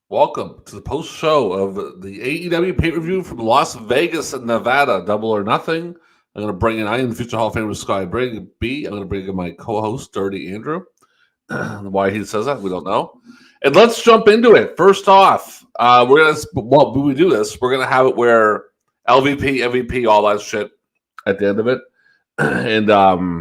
Welcome to the post show of the AEW pay per view from Las Vegas, Nevada, Double or Nothing. I'm going to bring in, I am the future Hall of Famer Sky B. I'm going to bring in my co host, Dirty Andrew. Why he says that, we don't know. And let's jump into it. First off, we're going to, well, when we do this, we're going to have it where LVP, MVP, all that shit at the end of it. And out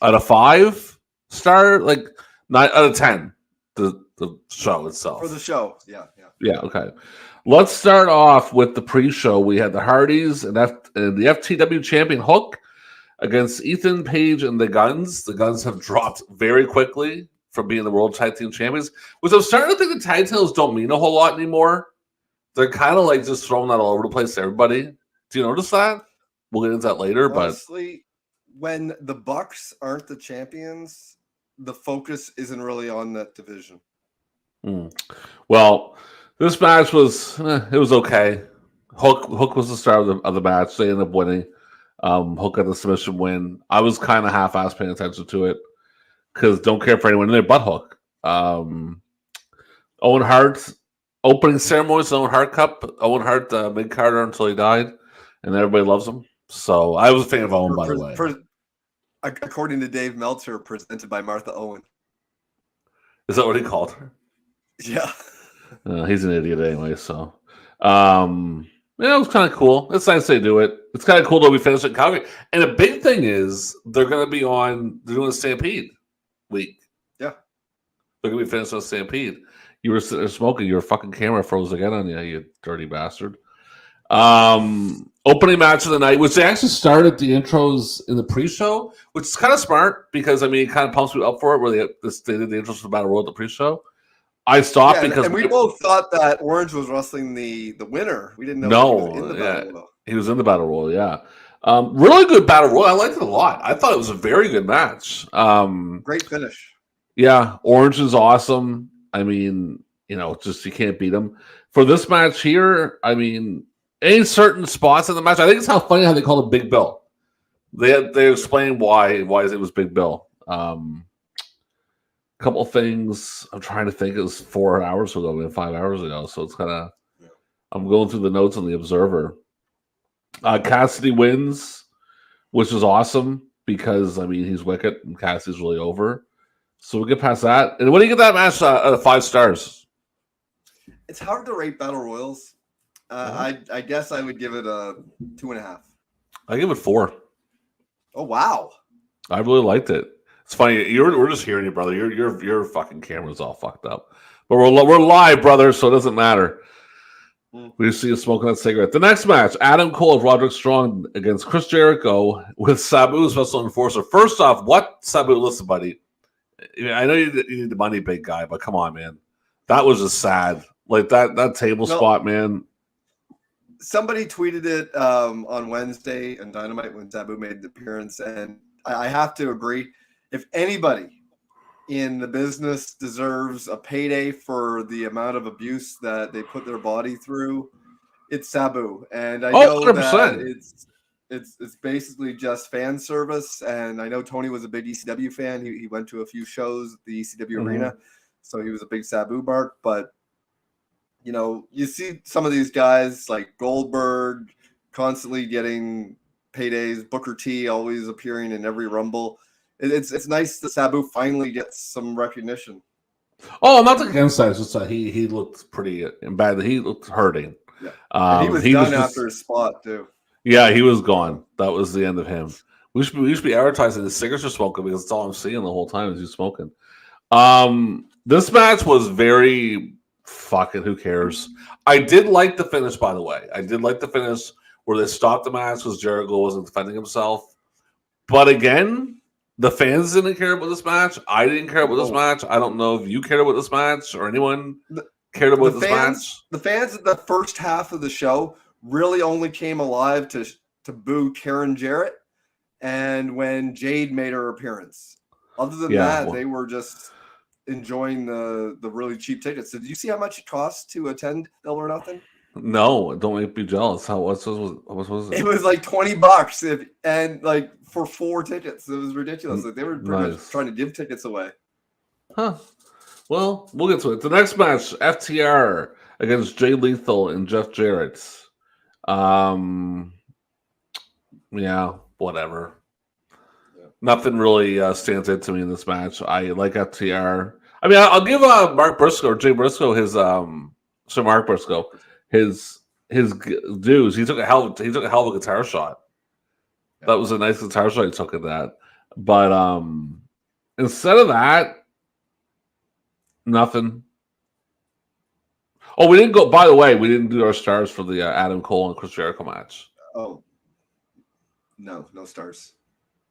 of 5-star, like 9 out of 10, the show itself. For the show, yeah. Yeah, okay. Let's start off with the pre-show. We had the Hardys and the FTW champion Hook against Ethan Page and the Guns. The Guns have dropped very quickly from being the World Tag Team Champions, which I'm starting to think the tag titles don't mean a whole lot anymore. They're kind of like just throwing that all over the place to everybody. Do you notice that? We'll get into that later. Honestly, when the Bucks aren't the champions, the focus isn't really on that division. Well, this match was it was okay. Hook was the star of the match. They ended up winning. Hook got the submission win. I was kind of half-ass paying attention to it because don't care for anyone in there but Hook. Owen Hart opening ceremonies, Owen Hart Cup. Owen Hart mid Carter until he died, and everybody loves him. So I was a fan of Owen, by the way. According to Dave Meltzer, presented by Martha Owen. Is that what he called her? Yeah. He's an idiot anyway, so yeah, it was kind of cool. It's nice they do it. It's kind of cool that we finished in Calgary. And the big thing is they're going to be they're doing a Stampede week. Yeah. They're going to be finished on Stampede. You were sitting there smoking. Your fucking camera froze again on you, you dirty bastard. Opening match of the night, which they actually started the intros in the pre-show, which is kind of smart because, I mean, it kind of pumps you up for it where they did the intros for Battle Royal at the pre-show. I stopped because we both thought that Orange was wrestling the winner. We didn't know he was in the Battle Royal. He was in the Battle Royal, yeah. Really good Battle Royal. I liked it a lot. I thought it was a very good match. Great finish. Yeah, Orange is awesome. I mean, just you can't beat him. For this match here, I mean, any certain spots in the match, I think it's funny how they call it Big Bill. They explain why it was Big Bill. Couple things I'm trying to think. It was 4 hours ago and 5 hours ago, so it's kind of I'm going through the notes on the Observer. Cassidy wins, which is awesome because I mean he's wicked and Cassidy's really over. So we'll get past that. And what do you get that match out of 5 stars? It's hard to rate Battle Royals. I guess I would give it a 2.5. I give it 4. Oh wow! I really liked it. It's funny. We're just hearing you, brother. Your fucking camera's all fucked up. But we're live, brother, so it doesn't matter. We see you smoking that cigarette. The next match, Adam Cole, Roderick Strong against Chris Jericho with Sabu Special Enforcer. First off, what Sabu? Listen, buddy. I know you need the money, big guy, but come on, man. That was just sad. Like that table spot, man. Somebody tweeted it on Wednesday on Dynamite when Sabu made the appearance, and I have to agree. If anybody in the business deserves a payday for the amount of abuse that they put their body through, it's Sabu. And I know 100%. that it's basically just fan service. And I know Tony was a big ECW fan. He went to a few shows at the ECW arena, so he was a big Sabu mark. But you see some of these guys like Goldberg constantly getting paydays. Booker T always appearing in every Rumble. It's nice that Sabu finally gets some recognition. Oh, I'm not against that. It's just that he looked pretty bad. He looked hurting. Yeah. He was done after his spot too. Yeah, he was gone. That was the end of him. We should be advertising the cigarettes are smoking because that's all I'm seeing the whole time is you smoking. This match was very fucking who cares. I did like the finish, by the way. I did like the finish where they stopped the match because Jericho wasn't defending himself. But again, the fans didn't care about this match. I didn't care about this match. I don't know if you cared about this match or anyone cared about this match. The fans at the first half of the show really only came alive to boo Karen Jarrett and when Jade made her appearance. Other than that, they were just enjoying the really cheap tickets. Did you see how much it cost to attend Double or Nothing? No, don't make me jealous. What was it? It was like $20 and like for 4 tickets. It was ridiculous. Like they were pretty much trying to give tickets away. Huh. Well, we'll get to it. The next match, FTR against Jay Lethal and Jeff Jarrett. Yeah, whatever. Yeah. Nothing really stands out to me in this match. I like FTR. I mean, I'll give Mark Briscoe or Jay Briscoe his Mark Briscoe his dues. He took a hell of a guitar shot. Yeah. That was a nice guitar shot he took at that. But instead of that, nothing. Oh, we didn't go. By the way, we didn't do our stars for the Adam Cole and Chris Jericho match. Oh, no stars.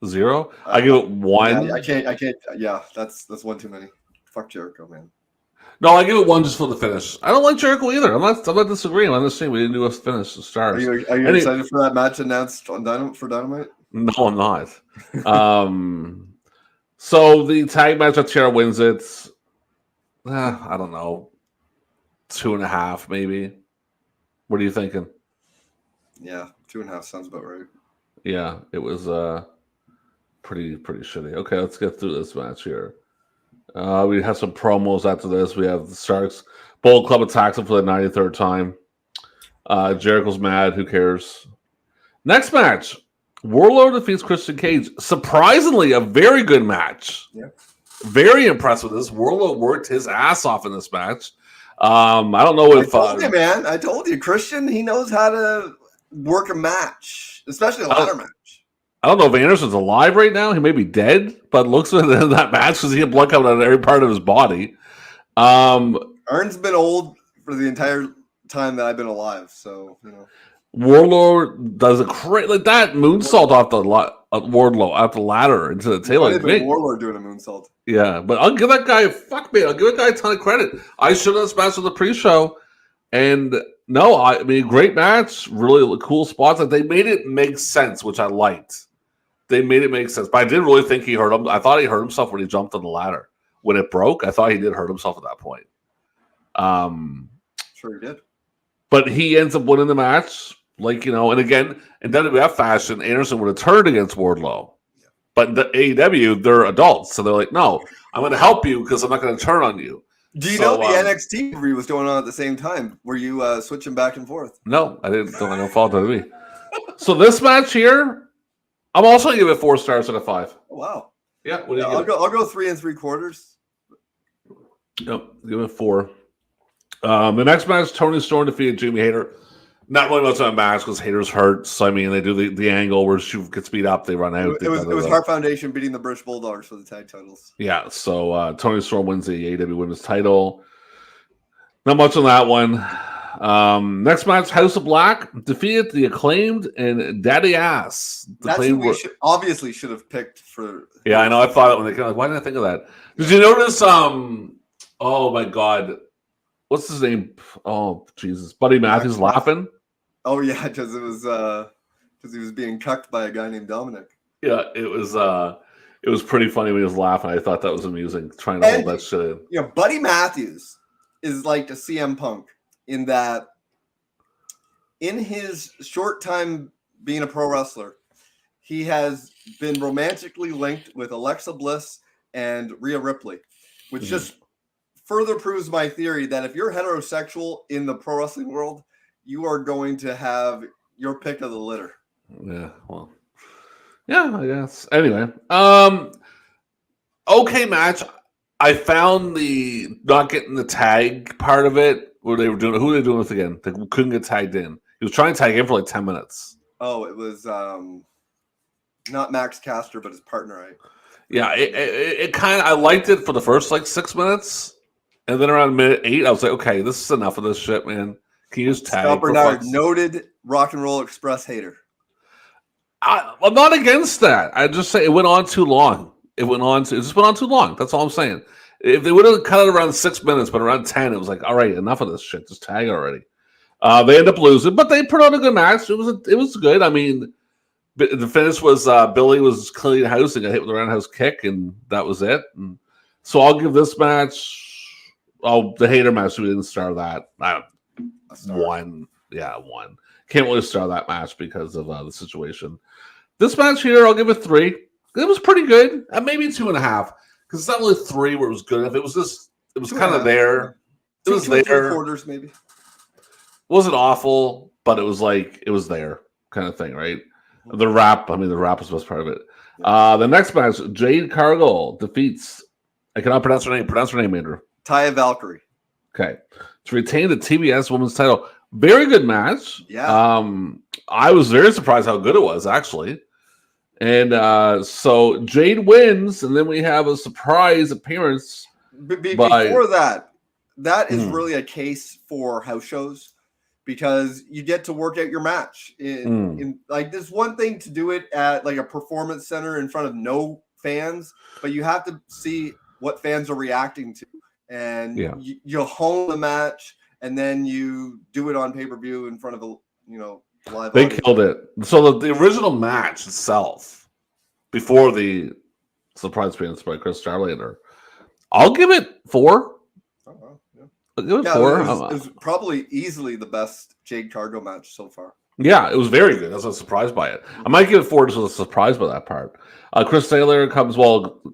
0. I give it 1. I can't. Yeah, that's one too many. Fuck Jericho, man. No, I give it 1 just for the finish. I don't like Jericho either. I'm not disagreeing. I'm just saying we didn't do a finish. The stars. Are you excited for that match announced on Dynamite? No, I'm not. So the tag match, FTR wins it. I don't know, 2.5 maybe. What are you thinking? Yeah, 2.5 sounds about right. Yeah, it was pretty shitty. Okay, let's get through this match here. We have some promos after this. We have the Starks. Bullet Club attacks him for the 93rd time. Jericho's mad. Who cares? Next match. Wardlow defeats Christian Cage. Surprisingly, a very good match. Yeah. Very impressed with this. Wardlow worked his ass off in this match. I don't know if... I told you, man. I told you. Christian, he knows how to work a match, especially a ladder match. I don't know if Anderson's alive right now. He may be dead, but looks like in that match because he had blood coming out of every part of his body. Arn's been old for the entire time that I've been alive, so, you know. Wardlow does a great... Like that moonsault off the Wardlow, out the ladder into the table. Wardlow doing a moonsault. Yeah, but I'll give that guy I'll give that guy a ton of credit. I should have smashed on the pre-show, and no, I mean, great match, really cool spots. Like they made it make sense, which I liked. They made it make sense, but I did really think he hurt him. I thought he hurt himself when he jumped on the ladder. When it broke, I thought he did hurt himself at that point. Sure he did. But he ends up winning the match, like, you know, and again, in WWF fashion, Anderson would have turned against Wardlow. But in the AEW, they're adults, so they're like, no, I'm going to help you because I'm not going to turn on you. Do you know the NXT review was going on at the same time? Were you switching back and forth? No, I didn't. Don't follow WWE. So this match here, I'm also going to give it 4 stars out of 5. Oh, wow. Yeah, what do you I'll go 3 3/4. Yep, give it 4. The next match, Tony Storm defeated Jamie Hayter. Not really much of a match because Hayter's hurt. So I mean, they do the angle where she gets beat up, they run out. It was Heart Foundation beating the British Bulldogs for the tag titles. Yeah, so Tony Storm wins the AEW Women's title. Not much on that one. Next match, House of Black defeated the Acclaimed and Daddy Ass. That's who we obviously should have picked for. Yeah, I know. I thought it when they came. Like, why didn't I think of that? Did you notice? Oh my God, what's his name? Oh Jesus, Buddy Matthews laughing. Oh yeah, because he was being cucked by a guy named Dominic. Yeah, it was pretty funny when he was laughing. I thought that was amusing, trying to hold that shit in. Yeah, Buddy Matthews is like a CM Punk in that in his short time being a pro wrestler, he has been romantically linked with Alexa Bliss and Rhea Ripley, which just further proves my theory that if you're heterosexual in the pro wrestling world, you are going to have your pick of the litter. Yeah, well, yeah, I guess. Anyway, okay match. I found the not getting the tag part of it where they were doing. Who were they doing with again? They couldn't get tagged in. He was trying to tag in for like 10 minutes. Oh, it was not Max Caster, but his partner, right? Yeah, it kind of. I liked it for the first like 6 minutes, and then around minute 8, I was like, okay, this is enough of this shit, man. Can you just tag? Scott Bernard, noted Rock and Roll Express hater. I'm not against that. I just say it went on too long. It just went on too long. That's all I'm saying. If they would have cut it around 6 minutes, but around 10, it was like, all right, enough of this shit. Just tag already. They end up losing, but they put on a good match. It was good. I mean, the finish was Billy was cleaning house and got hit with a roundhouse kick, and that was it. And so I'll give this match. Oh, the hater match. We didn't star that. 1. Yeah, 1. Can't really star that match because of the situation. This match here, I'll give it 3. It was pretty good. Maybe 2.5. Because it's not really 3 where it was good enough. It was just It was 2.5. kind of there. It was two and there. 3/4 maybe. Wasn't awful, but it was like it was there kind of thing, right? The rap was the best part of it. The next match, Jade Cargill defeats. I cannot pronounce her name. Pronounce her name, Andrew. Taya Valkyrie. Okay, to retain the TBS Women's Title. Very good match. Yeah. I was very surprised how good it was actually. And so Jade wins, and then we have a surprise appearance. Before that is Hmm. really a case for house shows because you get to work out your match. In like, there's one thing to do it at like a performance center in front of no fans, but you have to see what fans are reacting to, and you hone the match, and then you do it on pay-per-view in front of a live. They audience. killed it. So the original match itself, before the surprise appearance by Chris Starlander, I'll give it 4. Oh, wow. Yeah. I'll give it Yeah, 4. it was probably easily the best Jade Cargill match so far. Yeah, it was very good. I was surprised by it. I might give it 4 just as a surprise by that part. Chris Taylor comes,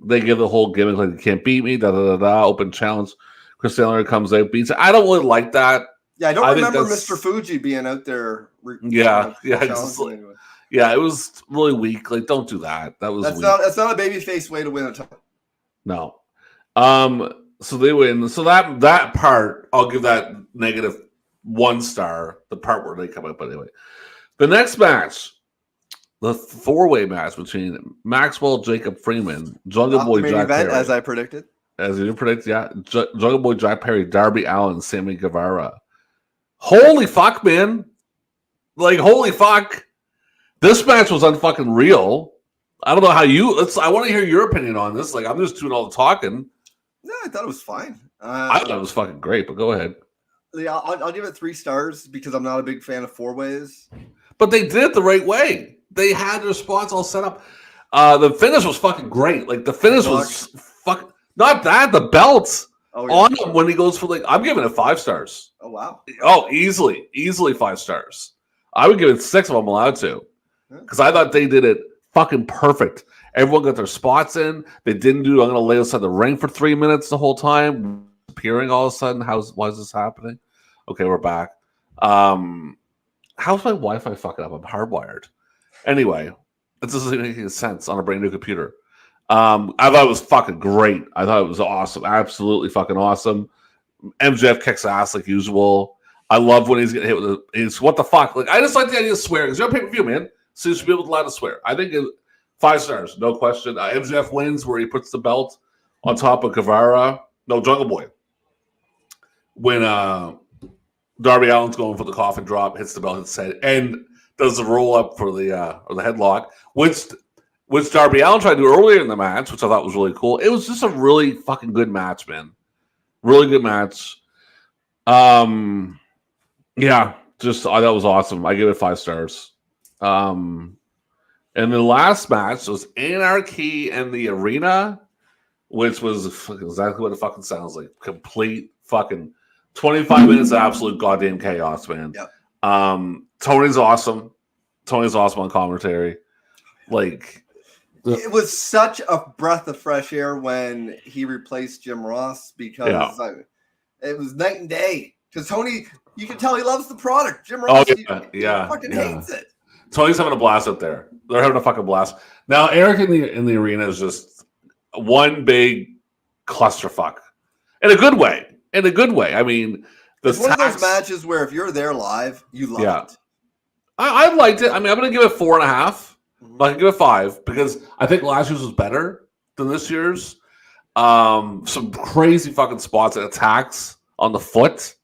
they give the whole gimmick like, you can't beat me, open challenge. Chris Taylor comes out, beats it. I don't really like that. Yeah, I don't remember think Mr. Fuji being out there. Yeah, challenging anyone. Yeah, it was really weak. Like, don't do that. That's weak. That's not a babyface way to win a title. No. So they win. So that part, I'll give that negative 1 star. The part where they come out, but anyway. The next match, the 4-way match between Maxwell Jacob Freeman, Jungle Boy main Jack event, Perry, as I predicted. as you predict, yeah, Jungle Boy Jack Perry, Darby Allin, Sammy Guevara. Holy fuck, man! Like, holy fuck! This match was unfucking real. I don't know how I want to hear your opinion on this. Like, I'm just doing all the talking. No, I thought it was fine. I thought it was fucking great, but go ahead. Yeah, I'll give it 3 stars because I'm not a big fan of 4-ways. But they did it the right way. They had their spots all set up. The finish was fucking great. Like, the finish was fucking... Not that, the belts on him when he goes for, like... I'm giving it 5 stars. Oh, wow. Oh, easily 5 stars. I would give it 6 if I'm allowed to. Because I thought they did it fucking perfect. Everyone got their spots in. They didn't do, I'm going to lay outside the ring for 3 minutes the whole time. Appearing all of a sudden. Why is this happening? Okay, we're back. How's my Wi-Fi fucking up? I'm hardwired. Anyway, it doesn't make any sense on a brand new computer. I thought it was fucking great. I thought it was awesome. Absolutely fucking awesome. MJF kicks ass like usual. I love when he's getting hit with it's what the fuck. Like, I just like the idea of swearing because you're on pay-per-view, man. So you should be able to allow to swear. I think 5 stars, no question. MJF wins where he puts the belt on top of Guevara. No, Jungle Boy. When Darby Allin's going for the coffin drop, hits the belt, hits his head, and does the roll up for the or the headlock, which Darby Allin tried to do earlier in the match, which I thought was really cool. It was just a really fucking good match, man. Really good match. Yeah, just I thought it was awesome. I give it 5 stars. And the last match was Anarchy in the Arena, which was exactly what it fucking sounds like. Complete fucking 25 minutes of absolute goddamn chaos, man. Yep. Tony's awesome. Tony's awesome on commentary. Like, it was such a breath of fresh air when he replaced Jim Ross because it was night and day. Because Tony, you can tell he loves the product. Jim Ross, he fucking hates it. Tony's having a blast out there. They're having a fucking blast. Now, Eric in the arena is just one big clusterfuck. In a good way. In a good way. I mean, it's one of those matches where if you're there live, you love it. I liked it. I mean, I'm going to give it 4.5. But I can give it 5 because I think last year's was better than this year's. Some crazy fucking spots and attacks on the foot.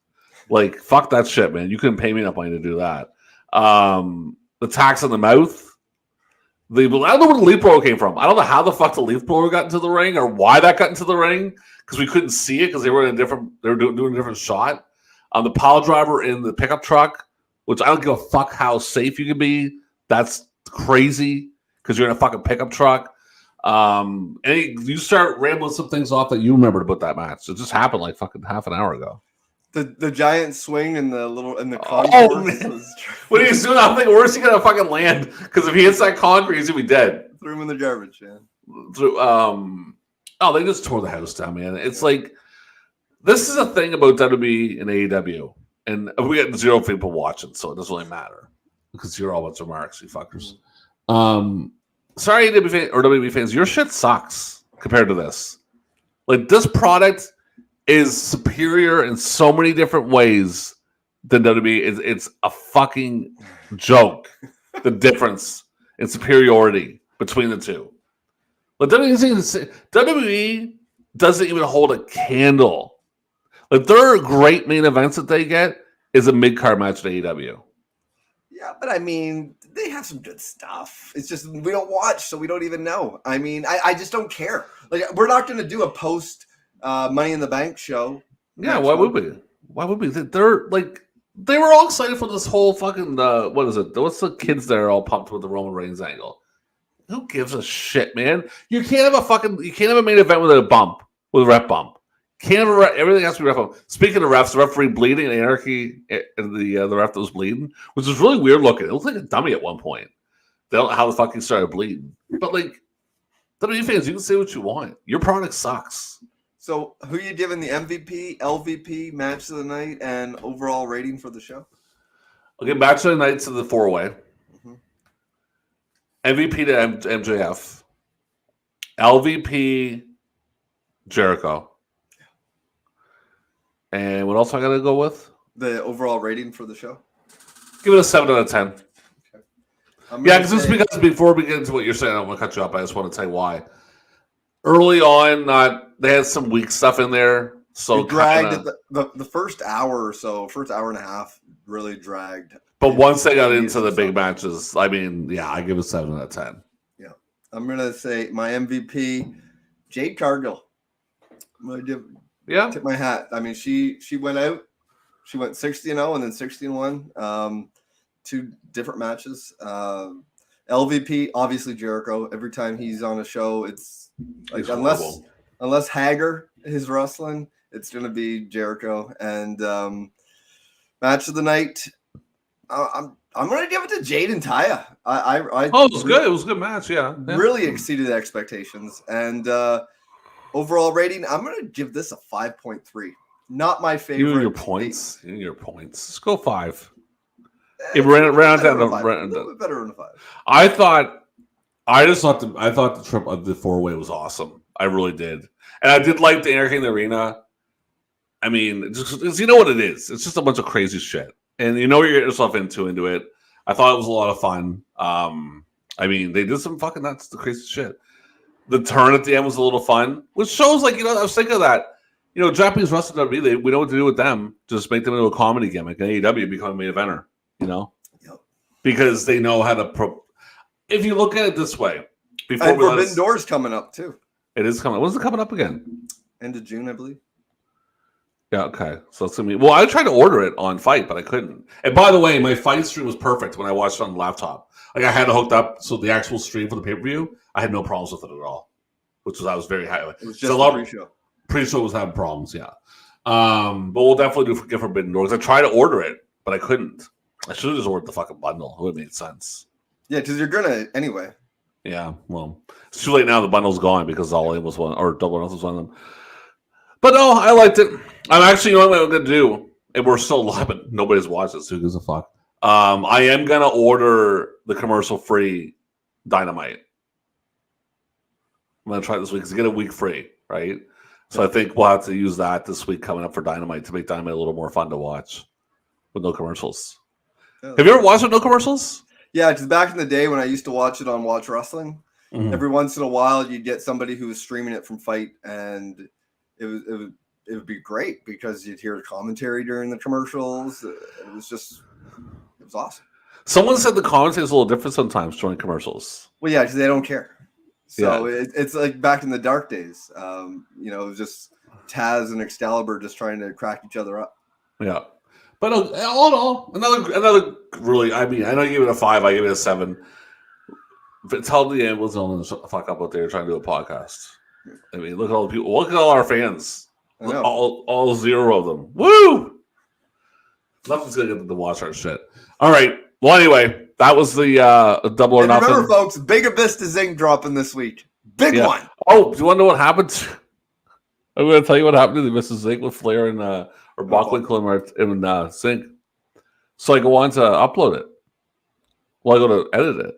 Like, fuck that shit, man. You couldn't pay me enough money to do that. The attacks in the mouth. I don't know where the leaf blower came from. I don't know how the fuck the leaf blower got into the ring or why that got into the ring because we couldn't see it because they were doing a different shot. The pile driver in the pickup truck, which I don't give a fuck how safe you can be. That's crazy because you're in a fucking pickup truck. And you start rambling some things off that you remembered about that match. It just happened like fucking half an hour ago. The giant swing in the concourse. Oh, man. When he's doing that, I'm thinking, where's he gonna fucking land? Because if he hits that concrete, he's gonna be dead. Threw him in the garbage, man. They just tore the house down, man. It's like This is a thing about WWE and AEW, and we get 0 people watching, so it doesn't really matter because you're all a bunch of marks, you fuckers. Sorry, AEW fans or WWE fans, your shit sucks compared to this. Like, this product is superior in so many different ways than WWE. It's a fucking joke. The difference in superiority between the two. But WWE doesn't even hold a candle. Like, their great main events that they get is a mid-card match at AEW. Yeah, but I mean, they have some good stuff. It's just we don't watch, so we don't even know. I mean, I just don't care. Like, we're not going to do a post Money in the Bank show. Yeah, why would we? Why would we? They're like, they were all excited for this whole fucking what is it? What's the kids that are all pumped with the Roman Reigns angle? Who gives a shit, man? You can't have a main event with a bump, with a ref bump. Can't have everything has to be ref bump. Speaking of refs, the referee bleeding, Anarchy, and the ref that was bleeding, which was really weird looking. It looked like a dummy at one point. They don't know how the fuck he started bleeding. But like, WWE fans, you can say what you want. Your product sucks. So, who are you giving the MVP, LVP, match of the night, and overall rating for the show? Okay, match of the night to the 4-way. MVP to MJF. LVP, Jericho. And what else I got to go with? The overall rating for the show? Give it a 7 out of 10. Okay. Yeah, because before we get into what you're saying, I don't want to cut you up. I just want to tell you why. Early on, they had some weak stuff in there. So it dragged the first hour or so, first hour and a half really dragged. But once they got into the big matches, I mean, yeah, I give it 7 out of 10. Yeah. I'm going to say my MVP, Jade Cargill. I'm going to tip my hat. I mean, she went out. She went 60-0 and then 60-1. 2 different matches. LVP, obviously Jericho. Every time he's on a show, it's like unless Hager is wrestling, it's going to be Jericho. And match of the night, I'm going to give it to Jade and Taya. It was good. It was a good match. Yeah. Really exceeded expectations. And overall rating, I'm going to give this a 5.3. Not my favorite. You and your points. Let's go 5. It ran down a little bit better than a 5. I thought the trip of the 4-way was awesome. I really did, and I did like the Anarchy in the Arena. I mean, just you know what it is. It's just a bunch of crazy shit, and you know what you're getting yourself into it. I thought it was a lot of fun. I mean, they did some fucking nuts, the crazy shit. The turn at the end was a little fun, which shows like, you know, I was thinking of that. You know, Japanese wrestling, we know what to do with them. Just make them into a comedy gimmick, and AEW become a main eventer. You know, because they know how to. If you look at it this way, before and Forbidden Doors coming up too. It is coming. When's it coming up again? End of June, I believe. Yeah. Okay. So it's gonna be. Well, I tried to order it on Fight, but I couldn't. And by the way, my Fight stream was perfect when I watched it on the laptop. Like, I had it hooked up, so the actual stream for the pay-per-view, I had no problems with it at all. I was very happy. It was just a pre-show. Pre-show was having problems. Yeah. But we'll definitely do Forbidden Doors. I tried to order it, but I couldn't. I should have just ordered the fucking bundle. It would have made sense. Yeah, because you're gonna anyway. Yeah, well, it's too late now. The bundle's gone because All In was one, or Double or Nothing was one of them. But no, I liked it. I'm actually, you know what I'm gonna do, and we're still live, but nobody's watched it, so who gives a fuck? I am gonna order the commercial-free Dynamite. I'm gonna try it this week because you get a week free, right? So I think we'll have to use that this week coming up for Dynamite to make Dynamite a little more fun to watch with no commercials. Have you ever watched it with no commercials? Yeah, because back in the day when I used to watch it on Watch Wrestling, every once in a while you'd get somebody who was streaming it from Fight, and it would be great because you'd hear commentary during the commercials. It was awesome. Someone said the commentary is a little different sometimes during commercials. Well, yeah, because they don't care. So it's like back in the dark days. You know, it was just Taz and Excalibur just trying to crack each other up. Yeah. But all in all, another really, I mean, I know you gave it a 5, I gave it a 7. But tell the ambulance only to fuck up out there trying to do a podcast. I mean, look at all the people, look at all our fans. All 0 of them. Woo! Nothing's gonna get them to watch our shit. All right. Well, anyway, that was the Double or Nothing. Remember, folks, Big Abyss Zing dropping this week. Big one. Oh, do you want to know what happened? I'm going to tell you what happened to the Mrs. Zinc with Flair and or Bockwinkel and Zinc. So I go on to upload it. Well, I go to edit it.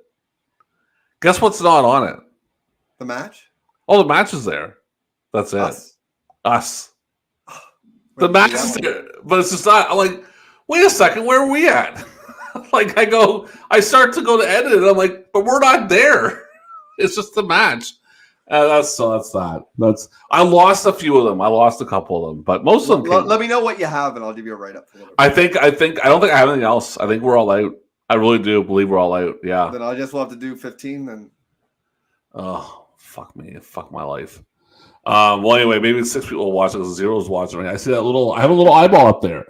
Guess what's not on it? The match? Oh, the match is there. That's it. Us. The match is there, but it's just not. I'm like, wait a second, where are we at? Like I start to go to edit it. I'm like, but we're not there. It's just the match. That's that. I lost a few of them. I lost a couple of them, but most of them. Let me know what you have, and I'll give you a write up. I don't think I have anything else. I think we're all out. I really do believe we're all out. Yeah. Then I just will have to do 15. Then. Oh, fuck me. Fuck my life. Well, anyway, maybe 6 people will watch it because Zero's watching. I see that I have a little eyeball up there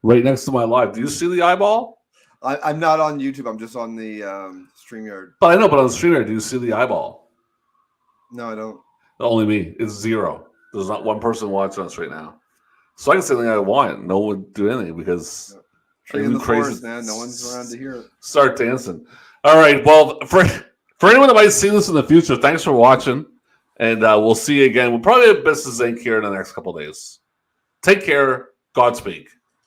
right next to my live. Do you see the eyeball? I'm not on YouTube. I'm just on the StreamYard. But I know, but on the StreamYard, do you see the eyeball? No, I don't. Only me. It's 0. There's not one person watching us right now. So I can say anything I want. No one would do anything because tree in the forest, man. No one's around to hear it. Start dancing. All right. Well, for anyone that might see this in the future, thanks for watching. And we'll see you again. We'll probably have Business Inc. here in the next couple of days. Take care. Godspeed.